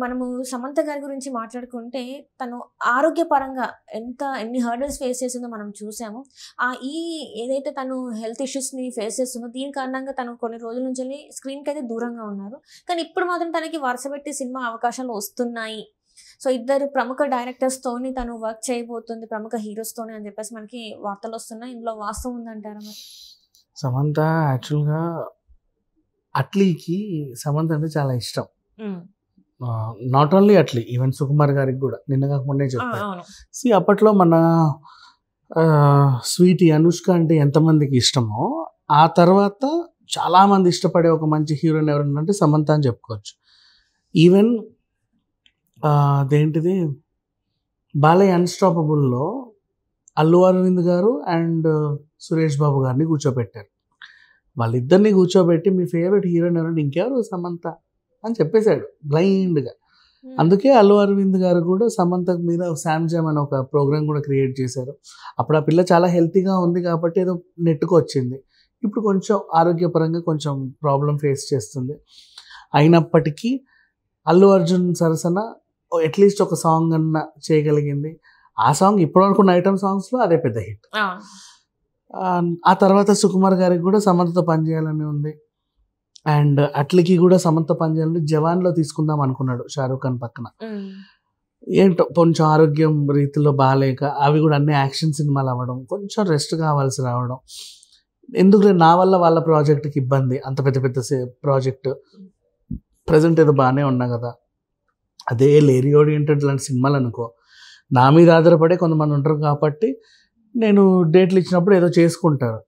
మనము సమంత గారి గురించి మాట్లాడుకుంటే తను ఆరోగ్యపరంగా ఎన్ని హర్డల్స్ ఫేస్ చేసిందో మనం చూసాము. ఈ ఏదైతే తను హెల్త్ ఇష్యూస్ని ఫేస్ చేస్తుందో దీని కారణంగా తను కొన్ని రోజుల నుంచి స్క్రీన్కి అయితే దూరంగా ఉన్నారు. కానీ ఇప్పుడు మాత్రం తనకి వరుసపెట్టి సినిమా అవకాశాలు వస్తున్నాయి. సో ఇద్దరు ప్రముఖ డైరెక్టర్స్తోని తను వర్క్ చేయబోతుంది, ప్రముఖ హీరోస్తోని అని చెప్పేసి మనకి వార్తలు వస్తున్నాయి. ఇందులో వాస్తవం ఉందంటారా మరి? సమంత యాక్చువల్గా అట్లీకి సమంత అంటే చాలా ఇష్టం. Not only Atlee, even Sukumar గారికి కూడా నిన్న కాకముందే చెప్పాను. అప్పట్లో మన స్వీటీ అనుష్క అంటే ఎంతమందికి ఇష్టమో ఆ తర్వాత చాలామంది ఇష్టపడే ఒక మంచి హీరోయిన్ ఎవరన్నా అంటే సమంత అని చెప్పుకోవచ్చు. ఈవెన్ అదేంటిది బాలయ్య అన్స్టాపబుల్లో అల్లు అరవింద్ గారు అండ్ సురేష్ బాబు గారిని కూర్చోబెట్టారు. వాళ్ళిద్దరిని కూర్చోబెట్టి మీ ఫేవరెట్ హీరోయిన్ ఎవరంటే ఇంకెవరు సమంత అని చెప్పేశాడు బ్లైండ్గా. అందుకే అల్లు అరవింద్ గారు కూడా సమంత మీద శామ్జామ్ అని ఒక ప్రోగ్రామ్ కూడా క్రియేట్ చేశారు. అప్పుడు ఆ పిల్ల చాలా హెల్తీగా ఉంది కాబట్టి ఏదో నెట్కు వచ్చింది. ఇప్పుడు కొంచెం ఆరోగ్యపరంగా కొంచెం ప్రాబ్లం ఫేస్ చేస్తుంది. అయినప్పటికీ అల్లు అర్జున్ సరసన అట్లీస్ట్ ఒక సాంగ్ అన్న చేయగలిగింది. ఆ సాంగ్ ఇప్పటివరకు ఉన్న ఐటమ్ సాంగ్స్లో అదే పెద్ద హిట్. ఆ తర్వాత సుకుమార్ గారికి కూడా సమంతతో పనిచేయాలని ఉంది. అండ్ అట్లకి కూడా సమంత పనిచేయాలని జవాన్లో తీసుకుందాం అనుకున్నాడు షారూఖ్ ఖాన్ పక్కన. ఏంటో కొంచెం ఆరోగ్యం రీతిలో బాగాలేక అవి కూడా అన్ని యాక్షన్ సినిమాలు అవ్వడం, కొంచెం రెస్ట్ కావాల్సి రావడం. ఎందుకు నా వల్ల వాళ్ళ ప్రాజెక్ట్కి ఇబ్బంది, అంత పెద్ద పెద్ద ప్రాజెక్టు ప్రజెంట్ ఏదో బాగానే ఉన్నా కదా, అదే లేడీ ఓరియంటెడ్ లాంటి సినిమాలు అనుకో, నా మీద ఆధారపడే కొంతమంది ఉంటారు కాబట్టి నేను డేట్లు ఇచ్చినప్పుడు ఏదో చేసుకుంటారు.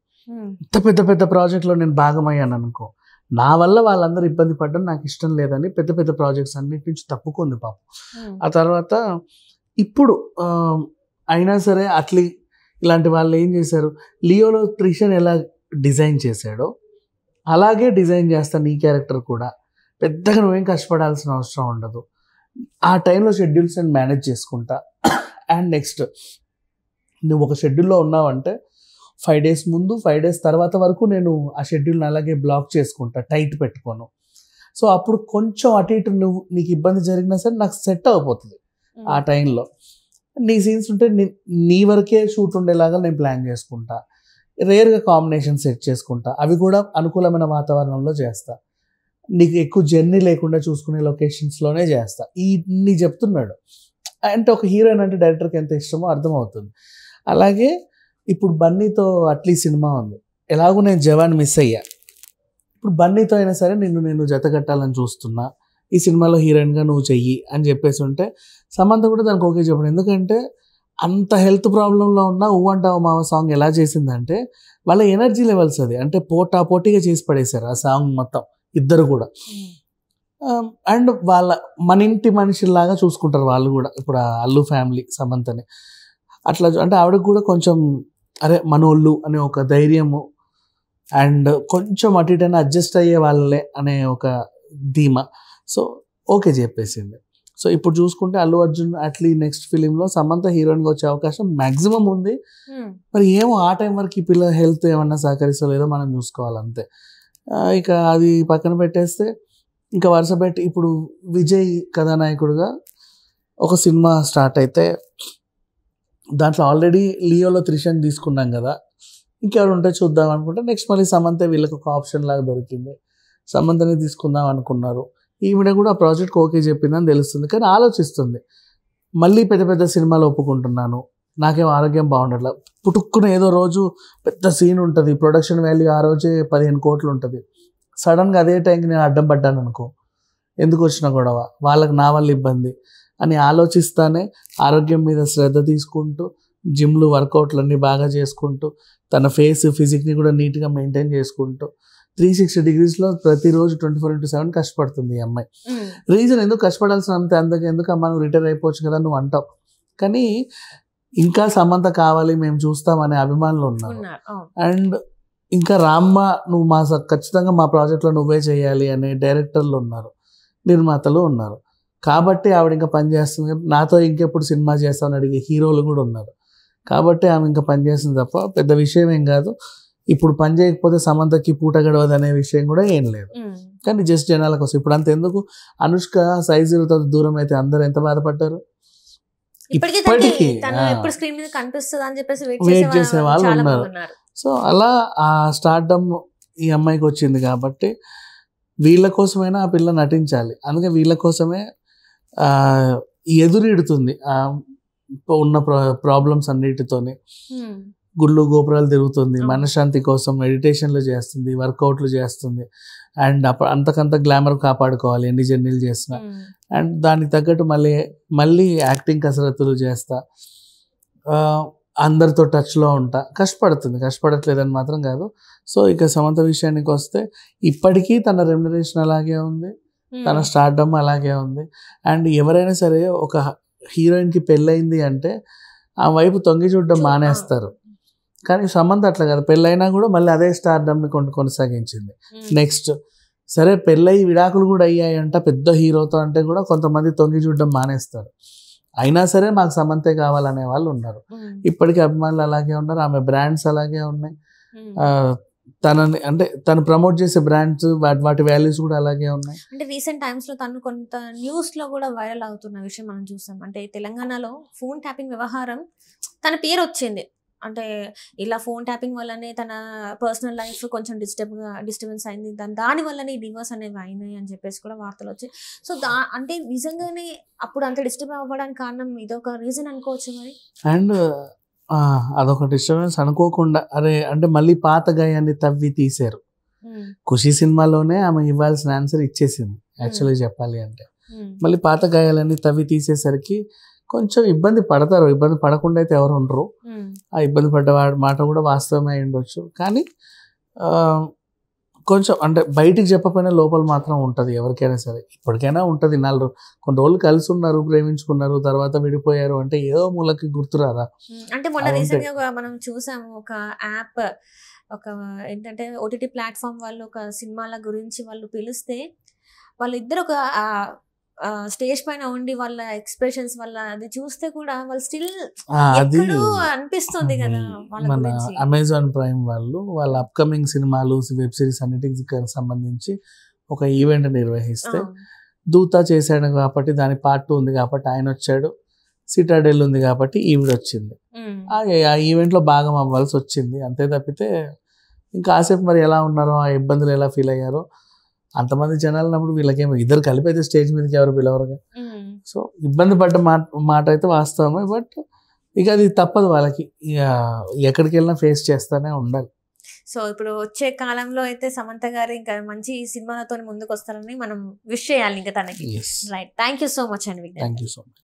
ఇంత పెద్ద పెద్ద ప్రాజెక్ట్లో నేను భాగమయ్యాను అనుకో, నా వల్ల వాళ్ళందరూ ఇబ్బంది పడ్డం నాకు ఇష్టం లేదని పెద్ద పెద్ద ప్రాజెక్ట్స్ అన్నిటి నుంచి తప్పుకుంది పాపం. ఆ తర్వాత ఇప్పుడు అయినా సరే అట్లీ ఇలాంటి వాళ్ళు ఏం చేశారు, లియోలో త్రిషన్ ఎలా డిజైన్ చేశాడో అలాగే డిజైన్ చేస్తా నీ క్యారెక్టర్ కూడా, పెద్దగా నువ్వేం కష్టపడాల్సిన అవసరం ఉండదు, ఆ టైంలో షెడ్యూల్స్ నేను మేనేజ్ చేసుకుంటా. అండ్ నెక్స్ట్ నువ్వు ఒక షెడ్యూల్లో ఉన్నావంటే 5 days ముందు 5 days తర్వాత వరకు నేను ఆ షెడ్యూల్ని అలాగే బ్లాక్ చేసుకుంటా, టైట్ పెట్టుకోను. సో అప్పుడు కొంచెం అటు ఇటు నీకు ఇబ్బంది జరిగినా సరే నాకు సెట్ అయిపోతుంది. ఆ టైంలో నీ సీన్స్ ఉంటే నీ వరకే షూట్ ఉండేలాగా నేను ప్లాన్ చేసుకుంటా. రేర్గా కాంబినేషన్ సెట్ చేసుకుంటా, అవి కూడా అనుకూలమైన వాతావరణంలో చేస్తా. నీకు ఎక్కువ జర్నీ లేకుండా చూసుకునే లొకేషన్స్లోనే చేస్తా. ఇన్ని చెప్తున్నాడు అంటే ఒక హీరోయిన్ అంటే డైరెక్టర్కి ఎంత ఇష్టమో అర్థమవుతుంది. అలాగే ఇప్పుడు బన్నీతో అట్లీ సినిమా ఉంది, ఎలాగో నేను జవాన్ మిస్ అయ్యా, ఇప్పుడు బన్నీతో అయినా సరే నేను జతకట్టాలని చూస్తున్నా, ఈ సినిమాలో హీరోయిన్గా నువ్వు చెయ్యి అని చెప్పేసి ఉంటే సమంత కూడా దానికి ఓకే చెప్పడం. ఎందుకంటే అంత హెల్త్ ప్రాబ్లంలో ఉన్న ఊవంటావు మావ సాంగ్ ఎలా చేసిందంటే వాళ్ళ ఎనర్జీ లెవెల్స్ అది అంటే పోటీగా చేసి పడేశారు ఆ సాంగ్ మొత్తం ఇద్దరు కూడా. అండ్ మన ఇంటి మనిషిలాగా చూసుకుంటారు వాళ్ళు కూడా. ఇప్పుడు ఆ అల్లు ఫ్యామిలీ సమంతని అట్లా అంటే ఆవిడకి కూడా కొంచెం అరే మనోళ్ళు అనే ఒక ధైర్యము అండ్ కొంచెం అటు ఇటైనా అడ్జస్ట్ అయ్యే వాళ్ళే అనే ఒక ధీమా. సో ఓకే చెప్పేసింది. సో ఇప్పుడు చూసుకుంటే అల్లు అర్జున్ అట్లీ నెక్స్ట్ ఫిలింలో సమంత హీరోయిన్గా వచ్చే అవకాశం మ్యాక్సిమం ఉంది. మరి ఏమో ఆ టైం వరకు ఈ పిల్ల హెల్త్ ఏమన్నా సహకరిస్తలేదో మనం చూసుకోవాలంతే. ఇక అది పక్కన పెట్టేస్తే ఇంకా వరుస పెట్టి ఇప్పుడు విజయ్ కథానాయకుడుగా ఒక సినిమా స్టార్ట్ అయితే దాంట్లో ఆల్రెడీ లియోలో త్రిషన్ తీసుకున్నాం కదా, ఇంకెవరు ఉంటే చూద్దాం అనుకుంటే నెక్స్ట్ మళ్ళీ సమంత వీళ్ళకి ఒక ఆప్షన్ లాగా దొరికింది, సమంతని తీసుకుందాం అనుకున్నారు. ఈవిడ కూడా ఆ ప్రాజెక్ట్కి ఓకే చెప్పిందని తెలుస్తుంది. కానీ ఆలోచిస్తుంది, మళ్ళీ పెద్ద పెద్ద సినిమాలు ఒప్పుకుంటున్నాను, నాకేం ఆరోగ్యం బాగుండట్లా, పుట్టుక్కున ఏదో రోజు పెద్ద సీన్ ఉంటుంది, ప్రొడక్షన్ వాల్యూ ఆ రోజే 15 కోట్లు ఉంటుంది, సడన్గా అదే టైంకి నేను అడ్డం పడ్డాను అనుకో, ఎందుకు వచ్చిన గొడవ, వాళ్ళకి నా వల్ల ఇబ్బంది అని ఆలోచిస్తానే ఆరోగ్యం మీద శ్రద్ధ తీసుకుంటూ జిమ్లు వర్కౌట్లన్నీ బాగా చేసుకుంటూ తన ఫిజిక్ని కూడా నీట్గా మెయింటైన్ చేసుకుంటూ 360 degreesలో ప్రతిరోజు 24/7 కష్టపడుతుంది ఈ అమ్మాయి. రీజన్ ఎందుకు కష్టపడాల్సిన ఎందుకు అమ్మ నువ్వు రిటైర్ అయిపోవచ్చు కదా నువ్వు అంటావు, కానీ ఇంకా సమంత కావాలి మేము చూస్తామనే అభిమానులు ఉన్నారు. అండ్ ఇంకా రామ్మ నువ్వు ఖచ్చితంగా మా ప్రాజెక్ట్లో నువ్వే చేయాలి అనే డైరెక్టర్లు ఉన్నారు, నిర్మాతలు ఉన్నారు. కాబట్టి ఆవిడ ఇంకా పనిచేస్తుంది. నాతో ఇంకెప్పుడు సినిమా చేస్తామని అడిగే హీరోలు కూడా ఉన్నారు. కాబట్టి ఆమె ఇంకా పనిచేస్తుంది తప్ప పెద్ద విషయం ఏం కాదు. ఇప్పుడు పని చేయకపోతే సమంతకి పూట గడవదు అనే విషయం కూడా ఏం లేదు. కానీ జస్ట్ జనాల కోసం. ఇప్పుడు అంత ఎందుకు, అనుష్క సైజు దూరం అయితే అందరూ ఎంత బాధపడ్డారు. ఇప్పటికీ తను ఎప్పుడు స్క్రీన్ మీద కనిపిస్తుంది అని చెప్పేసి వెయిట్ చేసే వాళ్ళు ఉన్నారు. సో అలా ఆ స్టార్డమ్ ఈ అమ్మాయికి వచ్చింది కాబట్టి వీళ్ళ కోసమైనా ఆ పిల్ల నటించాలి. అందుకే వీళ్ళ కోసమే ఎదురీడుతుంది ఉన్న ప్రాబ్లమ్స్ అన్నిటితోని. గుళ్ళు గోపురాలు తిరుగుతుంది, మనశ్శాంతి కోసం మెడిటేషన్లు చేస్తుంది, వర్కౌట్లు చేస్తుంది. అండ్ అంతకంత గ్లామర్ కాపాడుకోవాలి ఎన్ని జర్నీలు చేసినా. అండ్ దానికి తగ్గట్టు మళ్ళీ యాక్టింగ్ కసరత్తులు చేస్తా, అందరితో టచ్లో ఉంటా, కష్టపడట్లేదని మాత్రం కాదు. సో ఇక సమంత విషయానికి వస్తే ఇప్పటికీ తన రెమ్యునరేషన్ అలాగే ఉంది, తన స్టార్డమ్ అలాగే ఉంది. అండ్ ఎవరైనా సరే ఒక హీరోయిన్కి పెళ్ళయింది అంటే ఆ వైపు తొంగి చూడడం మానేస్తారు. కానీ సమంత అట్లా కాదు, పెళ్ళైనా కూడా మళ్ళీ అదే స్టార్డమ్ని కొనసాగించింది. నెక్స్ట్ సరే పెళ్ళయి విడాకులు కూడా అయ్యాయంట పెద్ద హీరోతో అంటే కూడా కొంతమంది తొంగి చూడడం మానేస్తారు. అయినా సరే మాకు సమంతే కావాలనే వాళ్ళు ఉన్నారు. ఇప్పటికీ అభిమానులు అలాగే ఉన్నారు, ఆమె బ్రాండ్స్ అలాగే ఉన్నాయి. తను ప్రమోట్ చేసే బ్రాండ్స్ వాటి వాల్యూస్ కూడా అలాగే ఉన్నాయి. అంటే రీసెంట్ టైమ్స్ లో తను కొంత న్యూస్ లో కూడా వైరల్ అవుతున్న విషయం మనం చూసాం. అంటే తెలంగాణలో ఫోన్ ట్యాపింగ్ వ్యవహారం తన పేరు వచ్చింది. అంటే ఇలా ఫోన్ ట్యాపింగ్ వల్లనే తన పర్సనల్ లైఫ్ కొంచెం డిస్టర్బెన్స్ అయింది, దాని వల్లనే డివోర్స్ అనేవి అయినాయి అని చెప్పేసి కూడా వార్తలు వచ్చాయి. సో అంటే నిజంగానే అప్పుడు అంత డిస్టర్బ్ అవ్వడానికి కారణం ఇదొక రీజన్ అనుకోవచ్చు మరి. అండ్ అదొక డిస్టర్బెన్స్ అనుకోకుండా అంటే మళ్ళీ పాత గాయాన్ని తవ్వి తీశారు. ఖుషి సినిమాలోనే ఆమె ఇవ్వాల్సిన ఆన్సర్ ఇచ్చేసింది యాక్చువల్గా చెప్పాలి అంటే. మళ్ళీ పాత గాయాలన్నీ తవ్వి తీసేసరికి కొంచెం ఇబ్బంది పడతారు. ఇబ్బంది పడకుండా అయితే ఎవరు ఉండరు. ఆ ఇబ్బంది పడ్డ మాట కూడా వాస్తవమే అయి ఉండొచ్చు. కానీ కొంచెం అంటే బయటికి చెప్పకపోయినా లోపల మాత్రం ఉంటుంది ఎవరికైనా సరే. ఇప్పటికైనా ఉంటుంది. కొన్ని రోజులు కలిసి ఉన్నారు, ప్రేమించుకున్నారు, తర్వాత విడిపోయారు అంటే ఏదో మూలకి గుర్తురారా. అంటే మొన్న రీసెంట్ గా మనం చూసాము ఒక యాప్, ఒక ఏంటంటే ఓటీటీ ప్లాట్ఫామ్ వాళ్ళు ఒక సినిమాల గురించి వాళ్ళు పిలిస్తే వాళ్ళిద్దరు ఒక స్టేజ్ పైన ఉండి వాళ్ళ ఎక్స్ప్రెషన్స్ వల్ల అది చూస్తే కూడా వాళ్ళు స్టిల్ అనిపిస్తుంది కదా. మన అమెజాన్ ప్రైమ్ వాళ్ళ అప్కమింగ్ సినిమాలు, వెబ్ సిరీస్ అన్నిటికి సంబంధించి ఒక ఈవెంట్ నిర్వహిస్తే దూత చేశాడు కాబట్టి దాని పార్ట్ 2 ఉంది కాబట్టి ఆయన వచ్చాడు, సిటాడెల్ ఉంది కాబట్టి ఈవిడ వచ్చింది. ఆ ఈవెంట్లో భాగం అవ్వాల్సి వచ్చింది. అంతే తప్పితే ఇంకా కాసేపు మరి ఎలా ఉన్నారో, ఆ ఇబ్బందులు ఎలా ఫీల్ అయ్యారో, అంతమంది జనాలు ఉన్నప్పుడు వీళ్ళకేమో ఇద్దరు కలిపి అయితే స్టేజ్ మీదకి ఎవరు పిలవరుగా. సో ఇబ్బంది పడ్డ మాట అయితే వాస్తవమే. బట్ ఇక అది తప్పదు వాళ్ళకి, ఇక ఎక్కడికి వెళ్ళినా ఫేస్ చేస్తూనే ఉండాలి. సో ఇప్పుడు వచ్చే కాలంలో అయితే సమంత గారు ఇంకా మంచి సినిమాలతో ముందుకు వస్తారని మనం విష్ చేయాలి ఇంకా తనకి. Right, thank you so much అండి. Thank you so much.